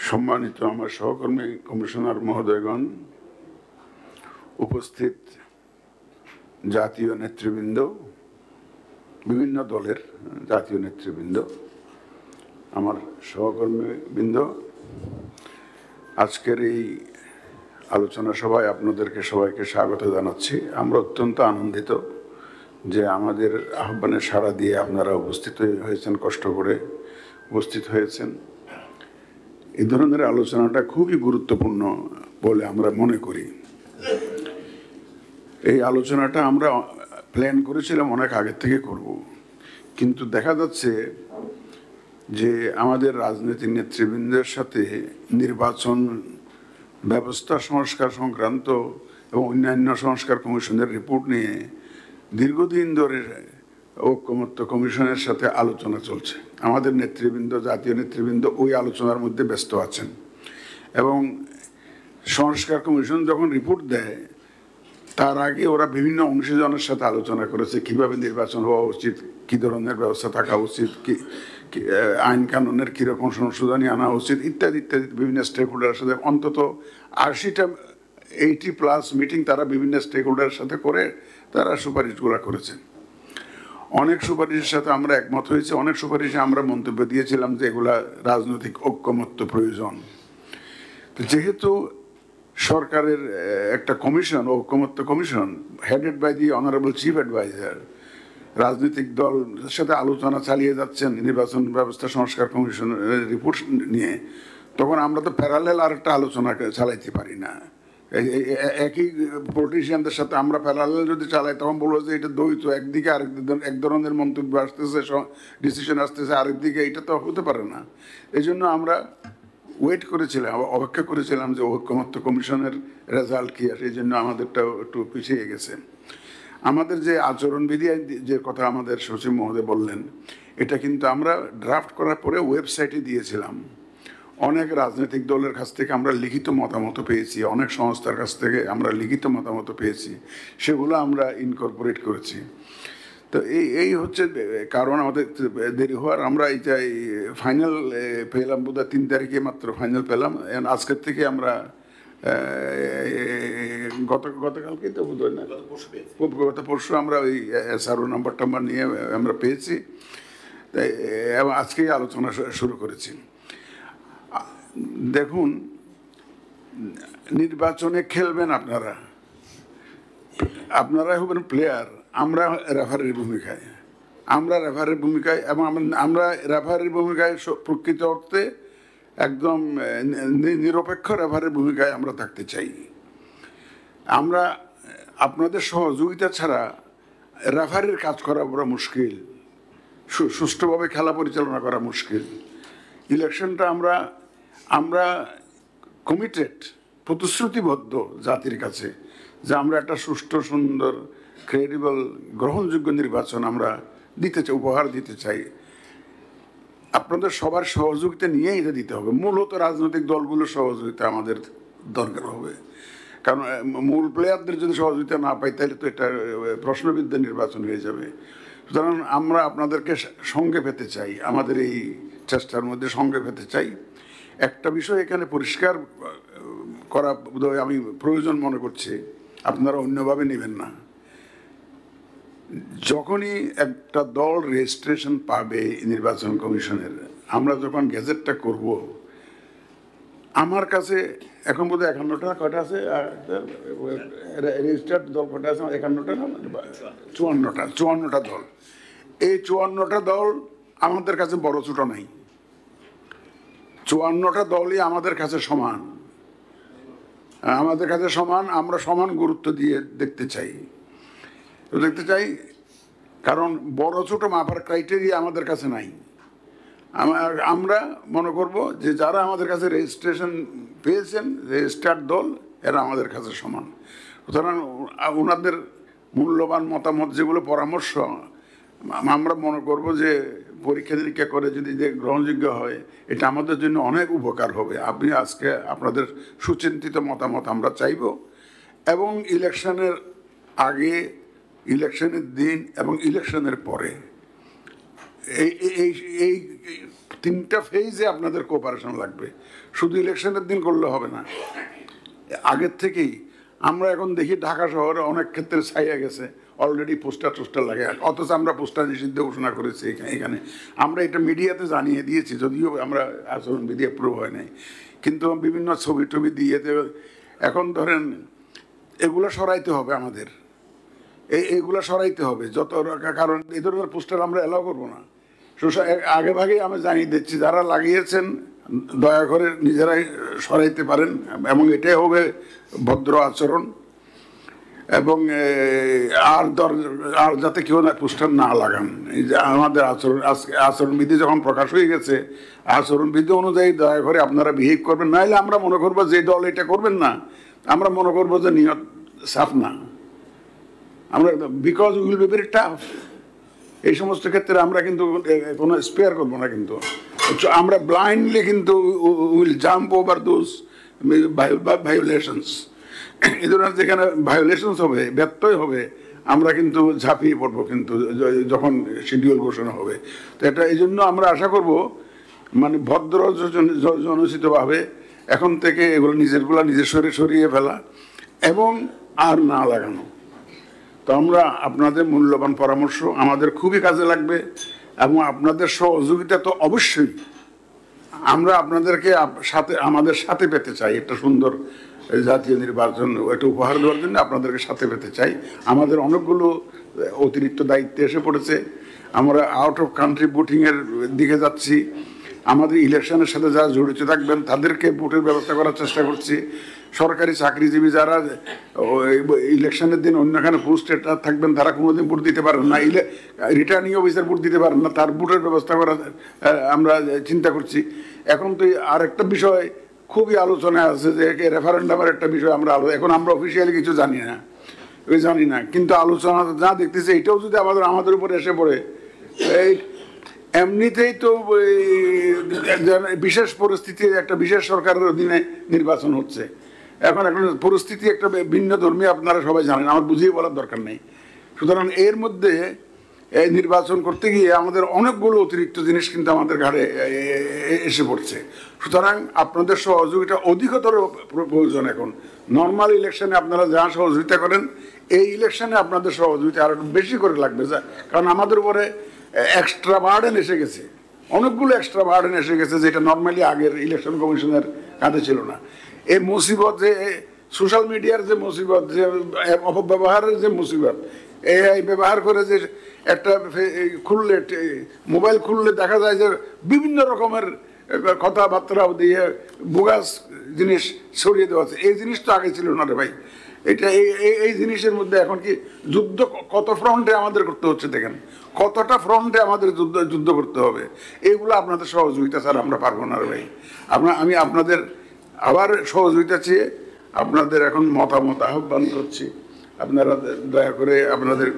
সম্মানিত আমার সহকর্মী কমিশনার মহোদয়গণ, উপস্থিত জাতীয় নেতৃবৃন্দ, বিভিন্ন দলের জাতীয় নেতৃবৃন্দ, আমার সহকর্মীবৃন্দ, আজকের এই আলোচনা সভায় আপনাদেরকে সবাইকে স্বাগত জানাচ্ছি। আমরা অত্যন্ত আনন্দিত যে আমাদের আহ্বানে সাড়া দিয়ে আপনারা উপস্থিত হয়েছেন, কষ্ট করে উপস্থিত হয়েছেন। এই ধরনের আলোচনাটা খুবই গুরুত্বপূর্ণ বলে আমরা মনে করি। এই আলোচনাটা আমরা প্ল্যান করেছিলাম অনেক আগের থেকে করব, কিন্তু দেখা যাচ্ছে যে আমাদের রাজনৈতিক নেতৃবৃন্দের সাথে নির্বাচন ব্যবস্থা সংস্কার সংক্রান্ত এবং অন্যান্য সংস্কার কমিশনের রিপোর্ট নিয়ে দীর্ঘদিন ধরে ঐকমত্য কমিশনের সাথে আলোচনা চলছে। আমাদের নেতৃবৃন্দ, জাতীয় নেতৃবৃন্দ ওই আলোচনার মধ্যে ব্যস্ত আছেন এবং সংস্কার কমিশন যখন রিপোর্ট দেয় তার আগে ওরা বিভিন্ন অংশীজনের সাথে আলোচনা করেছে কিভাবে নির্বাচন হওয়া উচিত, কী ধরনের ব্যবস্থা থাকা উচিত, আইন কানুনের কীরকম সংশোধনী আনা উচিত ইত্যাদি ইত্যাদি। বিভিন্ন স্টেক হোল্ডারের সাথে অন্তত 80+ মিটিং তারা বিভিন্ন স্টেক হোল্ডারের সাথে করে তারা সুপারিশগুলো করেছেন। অনেক সুপারিশের সাথে আমরা একমত হয়েছি, অনেক সুপারিশে আমরা মন্তব্য দিয়েছিলাম যে এগুলা রাজনৈতিক ঐকমত্য প্রয়োজন। তো যেহেতু সরকারের একটা কমিশন, ঐকমত্য commission, headed by the honourable chief adviser, রাজনৈতিক দলের সাথে আলোচনা চালিয়ে যাচ্ছেন নির্বাচন ব্যবস্থা সংস্কার কমিশনের রিপোর্ট নিয়ে, তখন আমরা তো প্যারালেল আরেকটা আলোচনা চালাইতে পারি না। একই পলিটিশিয়ানদের সাথে আমরা প্যারালেল যদি চালাই তখন বলবো যে এটা দ্বৈত, একদিকে এক ধরনের মন্তব্য আসতেছে, ডিসিশন আসতেছে আরেকদিকে, এটা তো হতে পারে না। এই জন্য আমরা ওয়েট করেছিলাম, অপেক্ষা করেছিলাম যে ঐকমত্য কমিশনের রেজাল্ট কী আসে। এই জন্য আমাদেরটাও একটু পিছিয়ে গেছে। আমাদের যে আচরণবিধি যে কথা আমাদের সচিব মহোদয় বললেন, এটা কিন্তু আমরা ড্রাফট করার পরে ওয়েবসাইটে দিয়েছিলাম। অনেক রাজনৈতিক দলের কাছ থেকে আমরা লিখিত মতামত পেয়েছি, অনেক সংস্থার কাছ থেকে আমরা লিখিত মতামত পেয়েছি, সেগুলো আমরা ইনকর্পোরেট করেছি। তো এই হচ্ছে কারণ আমাদের দেরি হওয়ার। আমরা এইটা ফাইনাল পেলাম বোধহয় 3 তারিখে মাত্র ফাইনাল পেলাম। আজকের থেকে আমরা গতকালকেই তো বোধ হয় না, গত পরশু আমরা ওই SRO নাম্বার নিয়ে আমরা পেয়েছি এবং আজকেই আলোচনা শুরু করেছি। দেখুন, নির্বাচনে খেলবেন আপনারা হবেন প্লেয়ার, আমরা রেফারির ভূমিকায় এবং আমরা রেফারির ভূমিকায় প্রকৃত অর্থে একদম নিরপেক্ষ রেফারির ভূমিকায় আমরা থাকতে চাই। আমরা আপনাদের সহযোগিতা ছাড়া রেফারির কাজ করা বড় মুশকিল, সুষ্ঠুভাবে খেলা পরিচালনা করা মুশকিল। ইলেকশনটা আমরা কমিটেড, প্রতিশ্রুতিবদ্ধ জাতির কাছে যে আমরা একটা সুষ্ঠু, সুন্দর, ক্রেডিবল, গ্রহণযোগ্য নির্বাচন আমরা উপহার দিতে চাই। আপনাদের সবার সহযোগিতা নিয়েই এটা দিতে হবে। মূলত রাজনৈতিক দলগুলোর সহযোগিতা আমাদের দরকার হবে, কারণ মূল প্লেয়ারদের যদি সহযোগিতা না পাই তাহলে তো এটা প্রশ্নবিদ্ধ নির্বাচন হয়ে যাবে। সুতরাং আমরা আপনাদেরকে সঙ্গে পেতে চাই, আমাদের এই চেষ্টার মধ্যে সঙ্গে পেতে চাই। একটা বিষয় এখানে পরিষ্কার করা বোধহয় আমি প্রয়োজন মনে করছি, আপনারা অন্যভাবে নেবেন না। যখনই একটা দল রেজিস্ট্রেশন পাবে নির্বাচন কমিশনের, আমরা যখন গেজেটটা করব, আমার কাছে এখন বোধহয় 51টা কয়টা আছে রেজিস্টার্ড দল, কয়টা আছে? 51টা না, 54টা দল। এই 54টা দল আমাদের কাছে বড় ছোট নাই, 54টা দলই আমাদের কাছে সমান, আমরা সমান গুরুত্ব দিয়ে দেখতে চাই। কারণ বড় ছোট মাপার ক্রাইটেরিয়া আমাদের কাছে নাই। আমরা মনে করব যে যারা আমাদের কাছে রেজিস্ট্রেশন পেয়েছেন, রেজিস্টার্ড দল, এরা আমাদের কাছে সমান। সুতরাং ওনাদের মূল্যবান মতামত, যেগুলো পরামর্শ, আমরা মনে করব যে পরীক্ষা নিরীক্ষা করে যদি যে গ্রহণযোগ্য হয়, এটা আমাদের জন্য অনেক উপকার হবে। আপনি আজকে আপনাদের সুচিন্তিত মতামত আমরা চাইব, এবং ইলেকশনের আগে, ইলেকশনের দিন এবং ইলেকশনের পরে এই তিনটা ফেজে আপনাদের কোঅপারেশন লাগবে, শুধু ইলেকশনের দিন করলে হবে না। আগের থেকেই আমরা এখন দেখি ঢাকা শহরে অনেক ক্ষেত্রে ছাইয়া গেছে, অলরেডি পোস্টার টোস্টার লাগে, অথচ আমরা পোস্টার নিষিদ্ধ ঘোষণা করেছি এখানে। আমরা এটা মিডিয়াতে জানিয়ে দিয়েছি, যদিও আমরা আচরণবিধি অ্যাপ্রুভ হয় নাই, কিন্তু বিভিন্ন ছবি টবি দিয়ে এখন ধরেন এগুলো সরাইতে হবে আমাদের, এইগুলো সরাইতে হবে যত, কারণ এই ধরনের পোস্টার আমরা এলাও করবো না। আগে ভাগেই আমি জানিয়ে দিচ্ছি, যারা লাগিয়েছেন দয়া করে নিজেরাই সরাইতে পারেন, এবং এটাই হবে ভদ্র আচরণ। এবং আর যাতে কেউ না পোস্টার না লাগান। এই যে আমাদের আচরণবিধি যখন প্রকাশ হয়ে গেছে, আচরণবিধি অনুযায়ী দয়া করে আপনারা বিহেভ করবেন, নাহলে আমরা মনে করবো যে দল এটা করবেন না, আমরা মনে করবো যে নিয়ত সাফ না, আমরা because will be very tough. এই সমস্ত ক্ষেত্রে আমরা কিন্তু কোনো স্পেয়ার করবো না, কিন্তু আমরা ব্লাইন্ডলি কিন্তু will jump over those violations. এই ধরনের যেখানে ভায়োলেশনস হবে, ব্যত্যয় হবে, আমরা কিন্তু ঝাঁপিয়ে পড়বো কিন্তু যখন শিডিউল ঘোষণা হবে। তো এটা এই জন্য আমরা আশা করব মানে ভদ্র জনসিতভাবে এখন থেকে এগুলো নিজের সরিয়ে ফেলা এবং আর না লাগানো। তো আমরা আপনাদের মূল্যবান পরামর্শ আমাদের খুবই কাজে লাগবে, এবং আপনাদের সহযোগিতা তো অবশ্যই আমরা আপনাদেরকে আমাদের সাথে পেতে চাই। একটা সুন্দর জাতীয় নির্বাচন একটা উপহার দেওয়ার জন্য আপনাদেরকে সাথে পেতে চাই। আমাদের অনেকগুলো অতিরিক্ত দায়িত্ব এসে পড়েছে, আমরা আউট অফ কান্ট্রি ভোটিংয়ের দিকে যাচ্ছি। আমাদের ইলেকশনের সাথে যারা জড়িত থাকবেন তাদেরকে ভোটের ব্যবস্থা করার চেষ্টা করছি। সরকারি চাকরিজীবী যারা ইলেকশনের দিন অন্যখানে পোস্টে থাকবেন, তারা কোনোদিন ভোট দিতে পারেন না, রিটার্নিং অফিসার ভোট দিতে পারেন না, তার ভোটের ব্যবস্থা করা আমরা চিন্তা করছি। এখন তো আর একটা বিষয় খুবই আলোচনায় আছে, যে রেফারেন্ডামের একটা বিষয় এখন আমরা অফিসিয়ালি কিছু জানি না, কিন্তু আলোচনা যা দেখতেছি এটাও যদি আমাদের উপরে এসে পড়ে, এই এমনিতেই তো বিশেষ পরিস্থিতি, একটা বিশেষ সরকারের অধীনে নির্বাচন হচ্ছে, এখন পরিস্থিতি একটা ভিন্ন ধর্মী, আপনারা সবাই জানেন, আমার বুঝিয়ে বলার দরকার নেই। সুতরাং এর মধ্যে এই নির্বাচন করতে গিয়ে আমাদের অনেকগুলো অতিরিক্ত জিনিস কিন্তু আমাদের ঘাড়ে এসে পড়ছে। সুতরাং আপনাদের সহযোগিতা অধিকতর প্রয়োজন। এখন নর্মাল ইলেকশনে আপনারা যা সহযোগিতা করেন, এই ইলেকশনে আপনাদের সহযোগিতা আরো বেশি করে লাগবে, কারণ আমাদের উপরে এক্সট্রা বার্ডেন এসে গেছে, অনেকগুলো এক্সট্রা বার্ডেন এসে গেছে, যেটা নর্মালি আগের ইলেকশন কমিশনের কাঁধে ছিল না। এই মুসিবত, যে সোশ্যাল মিডিয়ার যে মুসিবত, যে অপব্যবহারের যে মুসিবত, এই ব্যবহার করে যে একটা খুললে, মোবাইল খুললে দেখা যায় যে বিভিন্ন রকমের কথাবার্তা দিয়ে বোগাস জিনিস ছড়িয়ে দেওয়া আছে। এই জিনিস তো আগে ছিল না রে ভাই। এটা এই জিনিসের মধ্যে এখন কি যুদ্ধ কত ফ্রন্টে আমাদের করতে হচ্ছে, দেখেন কতটা ফ্রন্টে আমাদের যুদ্ধ করতে হবে। এইগুলো আপনাদের সহযোগিতা স্যার আমরা পারবো না রে ভাই। আমি আপনাদের আবার সহযোগিতা চেয়ে আপনাদের এখন মতামত আহ্বান করছি, আপনারা দয়া করে আপনাদের